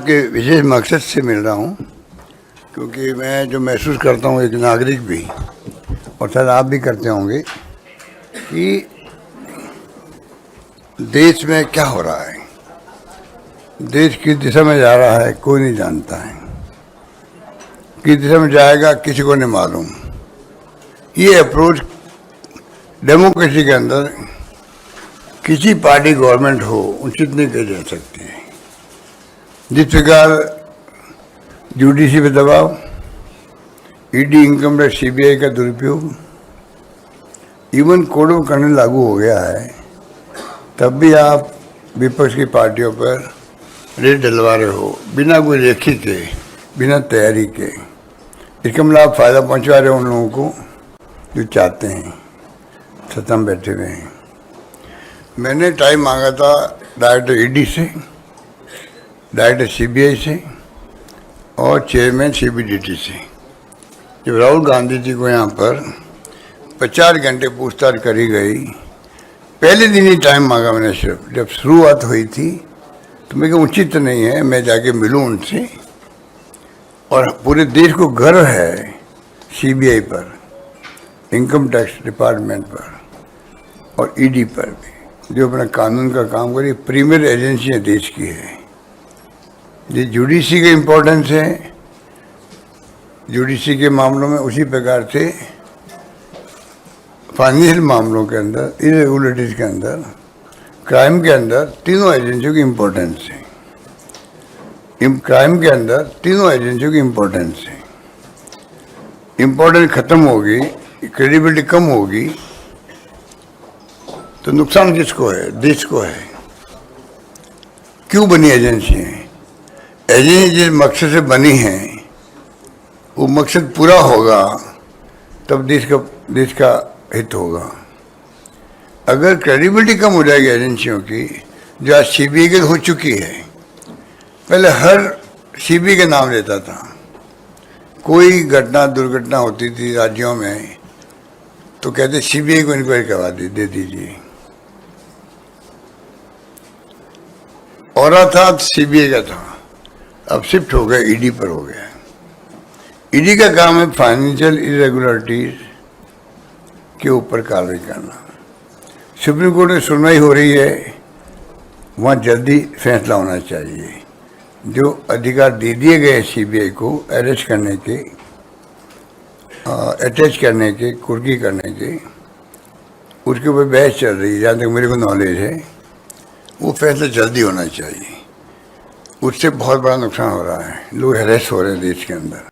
आपके विशेष मकसद से मिल रहा हूँ, क्योंकि मैं जो महसूस करता हूँ एक नागरिक भी, और शायद आप भी करते होंगे, कि देश में क्या हो रहा है, देश किस दिशा में जा रहा है कोई नहीं जानता है, किस दिशा में जाएगा किसी को नहीं मालूम। ये अप्रोच डेमोक्रेसी के अंदर किसी पार्टी गवर्नमेंट हो उचित नहीं कही जा सकती है। जिस प्रकार यूडीसी पे दबाव, ईडी, इनकम टैक्स, सीबीआई का दुरुपयोग, इवन कोड ऑफ कंडक्ट लागू हो गया है, तब भी आप विपक्ष की पार्टियों पर रेट डलवा रहे हो बिना कोई रेखी के, बिना तैयारी के। इसका मतलब आप फायदा पहुंचा रहे हो उन लोगों को जो चाहते हैं, सत्ता में बैठे हुए हैं। मैंने टाइम मांगा था डायरेक्टर ईडी से, डायरेक्टर सीबीआई से और चेयरमैन सीबीडीटी से। जब राहुल गांधी जी को यहाँ पर 50 घंटे पूछताछ करी गई, पहले दिन ही टाइम मांगा मैंने सिर्फ। जब शुरुआत हुई थी तो मैं कहा उचित नहीं है मैं जाके मिलूँ उनसे, और पूरे देश को गर्व है सीबीआई पर, इनकम टैक्स डिपार्टमेंट पर और ईडी पर भी, जो अपना कानून का काम करी। प्रीमियर एजेंसियाँ देश की है। ये जुडिशरी का इम्पोर्टेंस है, जुडिशरी के मामलों में उसी प्रकार से फाइनेंशियल मामलों के अंदर, इरेगुलरिटीज के अंदर, क्राइम के अंदर तीनों एजेंसियों की इम्पोर्टेंस है। क्राइम के अंदर तीनों एजेंसियों की इम्पोर्टेंस है। इम्पोर्टेंस खत्म होगी, क्रेडिबिलिटी कम होगी, तो नुकसान किसको है? देश को है। क्यों बनी एजेंसी है? एजेंसी जिस मकसद से बनी है वो मकसद पूरा होगा तब देश का हित होगा। अगर क्रेडिबिलिटी कम हो जाएगी एजेंसियों की, जो आज सीबीआई की हो चुकी है, पहले हर सीबीआई के नाम लेता था। कोई घटना दुर्घटना होती थी राज्यों में तो कहते सीबीआई को इंक्वायरी करवा दे दीजिए, और था सीबीआई का था, अब शिफ्ट हो गया ईडी पर हो गया। ईडी का काम है फाइनेंशियल इरेगुलरिटीज के ऊपर कार्रवाई करना। सुप्रीम कोर्ट में सुनवाई हो रही है, वहाँ जल्दी फैसला होना चाहिए। जो अधिकार दे दिए गए सीबीआई को अरेस्ट करने के, अटैच करने के, कुर्की करने के, उसके ऊपर बहस चल रही है। जहाँ तक मेरे को नॉलेज है वो फैसला जल्दी होना चाहिए। उससे बहुत बड़ा नुकसान हो रहा है, लोग हैरेस हो रहे हैं देश के अंदर।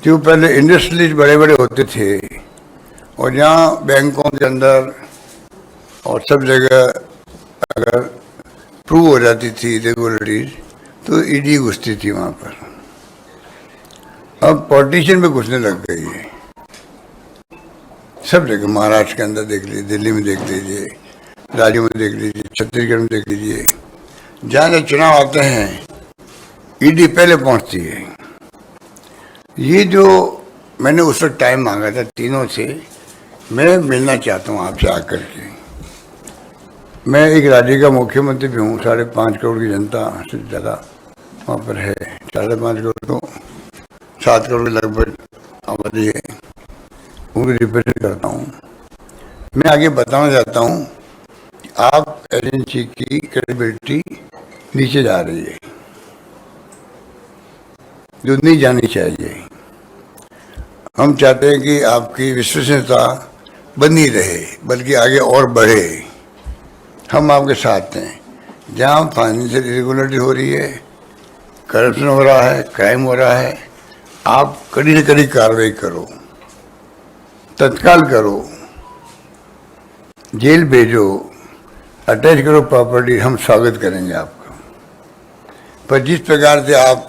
जो पहले इंडस्ट्रियलिस्ट बड़े बड़े होते थे और जहाँ बैंकों के अंदर और सब जगह अगर प्रूव हो जाती थी इरेगुलरिटीज तो ईडी घुसती थी वहाँ पर। अब पॉलिटिशियन पे घुसने लग गई है सब जगह। महाराष्ट्र के अंदर देख लीजिए, दिल्ली में देख लीजिए, राज्यों में देख लीजिए, छत्तीसगढ़ में देख लीजिए, जहाँ जहाँ चुनाव आते हैं ईडी पहले पहुँचती है। ये जो मैंने उस वक्त टाइम मांगा था तीनों से, मैं मिलना चाहता हूँ आपसे आकर के। मैं एक राज्य का मुख्यमंत्री भी हूँ, 5.5 करोड़ की जनता से ज़्यादा वहाँ पर है, 5.5 करोड़ तो 7 करोड़ के लगभग आबादी है, उनको रिप्रेजेंट करता हूँ। मैं आगे बताना चाहता हूँ कि आप एजेंसी की क्रेडिबिलिटी नीचे जा रही है, जो नहीं जानी चाहिए। हम चाहते हैं कि आपकी विश्वसनीयता बनी रहे, बल्कि आगे और बढ़े। हम आपके साथ हैं। जहाँ फाइनेंशियल इरेगुलरिटी हो रही है, करप्शन हो रहा है, क्राइम हो रहा है, आप कड़ी से कड़ी कार्रवाई करो, तत्काल करो, जेल भेजो, अटैच करो प्रॉपर्टी, हम स्वागत करेंगे आपका। पर जिस प्रकार से आप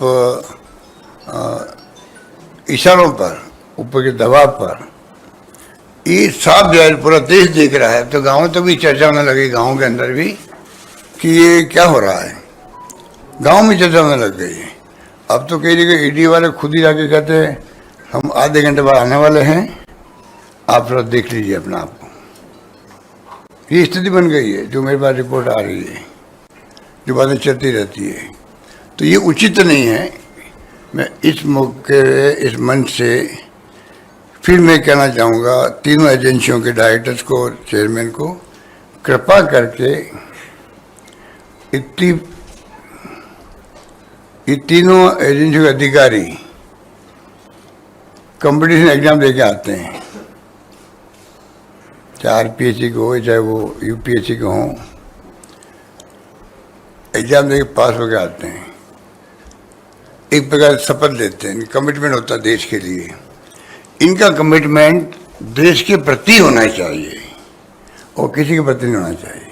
इशारों पर, ऊपर के दबाव पर, ये साफ जाहिर पूरा देश देख रहा है, तो गाँव तो भी चर्चा होने लगी, गाँव के अंदर भी, कि ये क्या हो रहा है। गाँव में चर्चा होने लग गई है। अब तो कई जगह ईडी वाले खुद ही जाके कहते हैं हम आधे घंटे बाद आने वाले हैं, आप थोड़ा देख लीजिए अपना आप को। ये स्थिति बन गई है, जो मेरे पास रिपोर्ट आ रही है, जो बातें चलती रहती है। तो ये उचित नहीं है। मैं इस मौके, इस मंच से फिर मैं कहना चाहूँगा तीनों एजेंसियों के डायरेक्टर्स को, चेयरमैन को, कृपा करके ये तीनों एजेंसियों के अधिकारी कंपटीशन एग्जाम देके आते हैं, चाहे आरपीएससी को हो चाहे वो यूपीएससी को हो, एग्जाम देके पास होके आते हैं, एक प्रकार शपथ लेते हैं, कमिटमेंट होता है देश के लिए। इनका कमिटमेंट देश के प्रति होना चाहिए और किसी के प्रति नहीं होना चाहिए।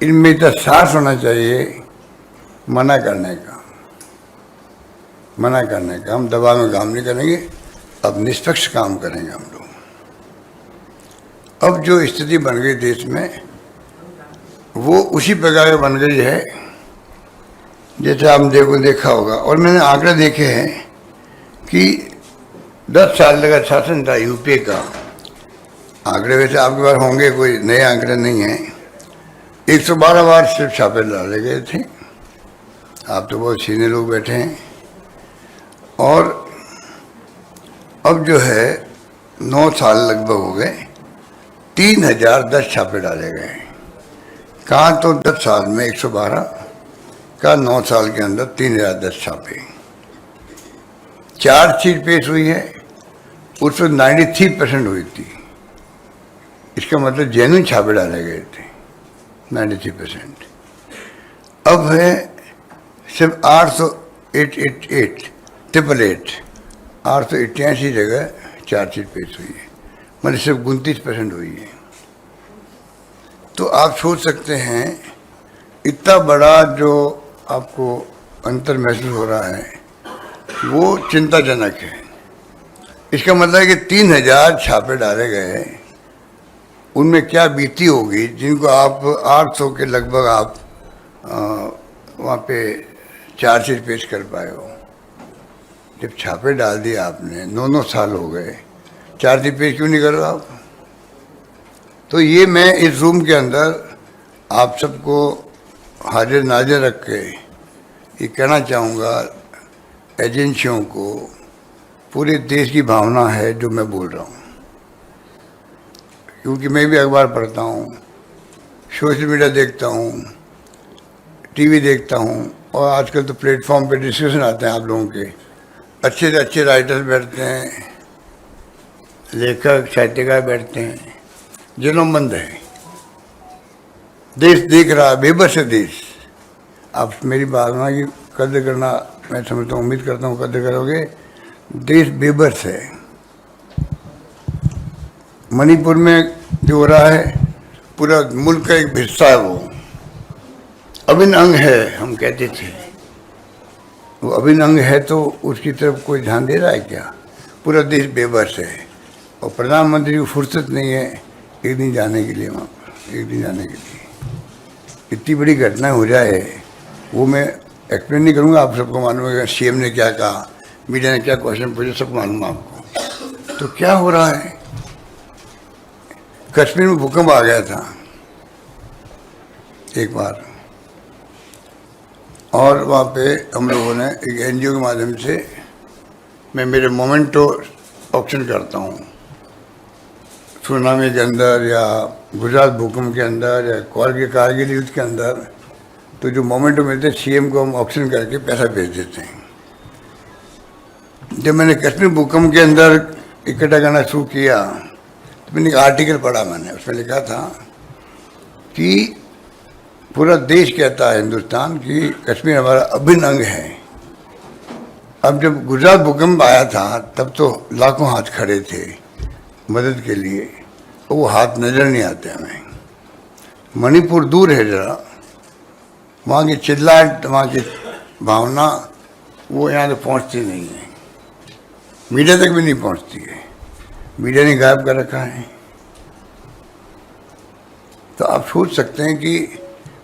इनमें इतना साहस होना चाहिए मना करने का। हम दबाव में काम नहीं करेंगे, अब निष्पक्ष काम करेंगे हम लोग। अब जो स्थिति बन गई देश में वो उसी प्रकार बन गई है जैसे आपने देखा होगा। और मैंने आंकड़े देखे हैं कि 10 साल लगा शासन था यूपीए का। आंकड़े वैसे आपके पास होंगे, कोई नए आंकड़े नहीं हैं। 112 बार सिर्फ छापे डाले गए थे। आप तो बहुत सीनियर लोग बैठे हैं। और अब जो है 9 साल लगभग हो गए, 3010 छापे डाले गए। कहाँ तो 10 साल में 112 का 9 साल के अंदर 3010 छापे। चार्जशीट पेश हुई है, उसमें 93% हुई थी। इसका मतलब जेन्युइन छापे डाले गए थे 93%। अब है सिर्फ 888 जगह चार्जशीट पेश हुई है, मतलब सिर्फ 29% हुई है। तो आप सोच सकते हैं इतना बड़ा जो आपको अंतर महसूस हो रहा है वो चिंताजनक है। इसका मतलब है कि 3000 छापे डाले गए, उनमें क्या बीती होगी जिनको आप 800 के लगभग आप वहाँ पे चार्जशीट पेश कर पाए हो। जब छापे डाल दिए आपने, 9 साल हो गए, चार्जशीट पेश क्यों नहीं कर रहे आप? तो ये मैं इस रूम के अंदर आप सबको हाजिर नाजिर रख के ये कहना चाहूँगा, एजेंसियों को, पूरे देश की भावना है जो मैं बोल रहा हूँ। क्योंकि मैं भी अखबार पढ़ता हूँ, सोशल मीडिया देखता हूँ, टीवी देखता हूँ, और आजकल तो प्लेटफॉर्म पे डिस्कशन आते हैं आप लोगों के। अच्छे से अच्छे राइटर्स बैठते हैं, लेखक साहित्यकार बैठते हैं, जनमंद है। देश देख रहा है, बेबस है देश। आप मेरी भावना की कदर करना, मैं समझता हूँ, उम्मीद करता हूँ कदर करोगे। देश बेबस है। मणिपुर में जो हो रहा है, पूरा मुल्क का एक हिस्सा है, वो अभिन्न अंग है, हम कहते थे। वो अभिन्न अंग है तो उसकी तरफ कोई ध्यान दे रहा है क्या? पूरा देश बेबस है और प्रधानमंत्री को फुर्सत नहीं है एक दिन जाने के लिए वहाँ पर, एक दिन जाने के लिए। इतनी बड़ी घटना हो जाए वो मैं एक्सप्लेन नहीं करूँगा, आप सबको मालूम है। सीएम ने क्या कहा, मीडिया ने क्या क्वेश्चन पूछे, सब मालूम है आपको। तो क्या हो रहा है? कश्मीर में भूकंप आ गया था एक बार, और वहाँ पे हम लोगों ने एक एनजीओ के माध्यम से, मैं मेरे मोमेंटो ऑप्शन करता हूँ, सुनामी के अंदर या गुजरात भूकंप के अंदर या कारगिल युद्ध के अंदर, तो जो मोमेंटो मिलते हैं सीएम को हम ऑप्शन करके पैसा भेज देते हैं। जब मैंने कश्मीर भूकंप के अंदर इकट्ठा करना शुरू किया तो मैंने एक आर्टिकल पढ़ा, मैंने उसमें लिखा था कि पूरा देश कहता है हिंदुस्तान कि कश्मीर हमारा अभिन्न अंग है। अब जब गुजरात भूकंप आया था तब तो लाखों हाथ खड़े थे मदद के लिए, तो वो हाथ नजर नहीं आते हमें। मणिपुर दूर है जरा, वहाँ की चिल्लाहट, वहाँ की भावना वो यहाँ तक पहुँचती नहीं है, मीडिया तक भी नहीं पहुँचती है। मीडिया ने गायब कर रखा है। तो आप सोच सकते हैं कि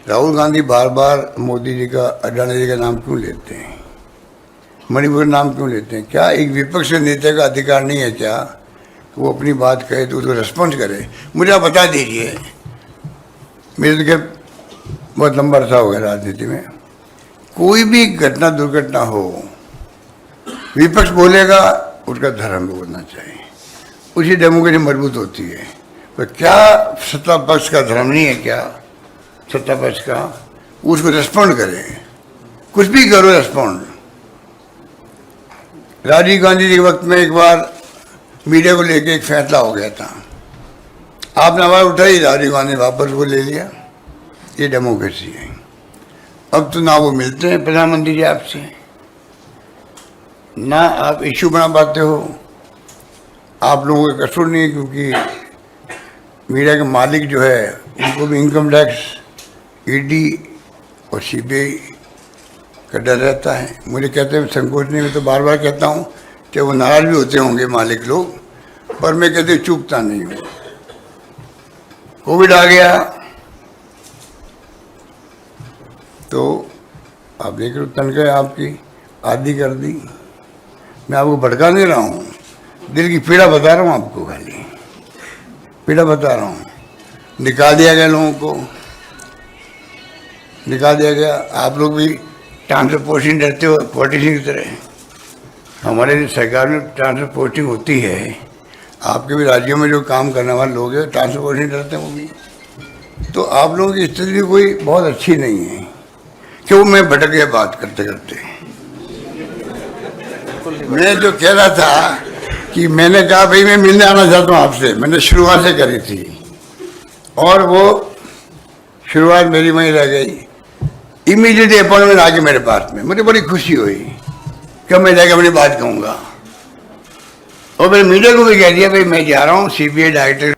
राहुल गांधी बार बार मोदी जी का, अडानी जी का नाम क्यों लेते हैं, मणिपुर का नाम क्यों लेते हैं? क्या एक विपक्ष के नेता का अधिकार नहीं है क्या वो अपनी बात कहे तो उसको रिस्पॉन्स करे? मुझे आप बता दीजिए, मेरे तो क्या बहुत लंबा रहा हो गया राजनीति में, कोई भी घटना दुर्घटना हो, विपक्ष बोलेगा उसका धर्म बोलना चाहिए, उसी डेमोक्रेसी मजबूत होती है। पर क्या सत्ता पक्ष का धर्म नहीं है क्या? सत्ता पक्ष का उसको रेस्पॉन्ड करे, कुछ भी करो रेस्पॉन्ड। राजीव गांधी जी के वक्त में एक बार मीडिया को लेके एक फैसला हो गया था, आपने आवाज उठाई, राजीव गांधी ने वापस को ले लिया। ये डेमोक्रेसी है। अब तो ना वो मिलते हैं प्रधानमंत्री जी आपसे, ना आप इश्यू बना पाते हो। आप लोगों का कसूर नहीं है, क्योंकि मीडिया के मालिक जो है उनको भी इनकम टैक्स, ईडी और सीबीआई का डर रहता है। मुझे कहते हैं संकोच नहीं, मैं तो बार बार कहता हूँ कि वो नाराज भी होते होंगे मालिक लोग, पर मैं कहते चूकता नहीं हूँ। कोविड आ गया तो आप देख रहे हो तनख्वाह आपकी आधी कर दी। मैं आपको भड़का नहीं रहा हूँ, दिल की पीड़ा बता रहा हूँ आपको, खाली पीड़ा बता रहा हूँ। निकाल दिया गया लोगों को, निकाल दिया गया। आप लोग भी ट्रांसफर पोस्टिंग डरते हो पॉलिटिशियन की तरह। हमारे सरकार में ट्रांसफर पोस्टिंग होती है, आपके भी राज्यों में जो काम करने वाले लोग हैं ट्रांसफर पोस्टिंग डरते हैं वो भी। तो आप लोगों की स्थिति कोई बहुत अच्छी नहीं है। क्यों मैं भटक गया बात करते करते। मैं जो कह रहा था कि मैंने कहा भाई मैं मिलने आना चाहता हूँ आपसे, मैंने शुरुआत से करी थी और वो शुरुआत मेरी वहीं रह गई। इमीडिएटली अपॉइंटमेंट आ गई मेरे पास में, मुझे बड़ी खुशी हुई कि मैं जाकर अपनी बात कहूँगा। और मैंने मीडिया को भी कह दिया भाई मैं जा रहा हूँ सीबीआई डायरेक्टर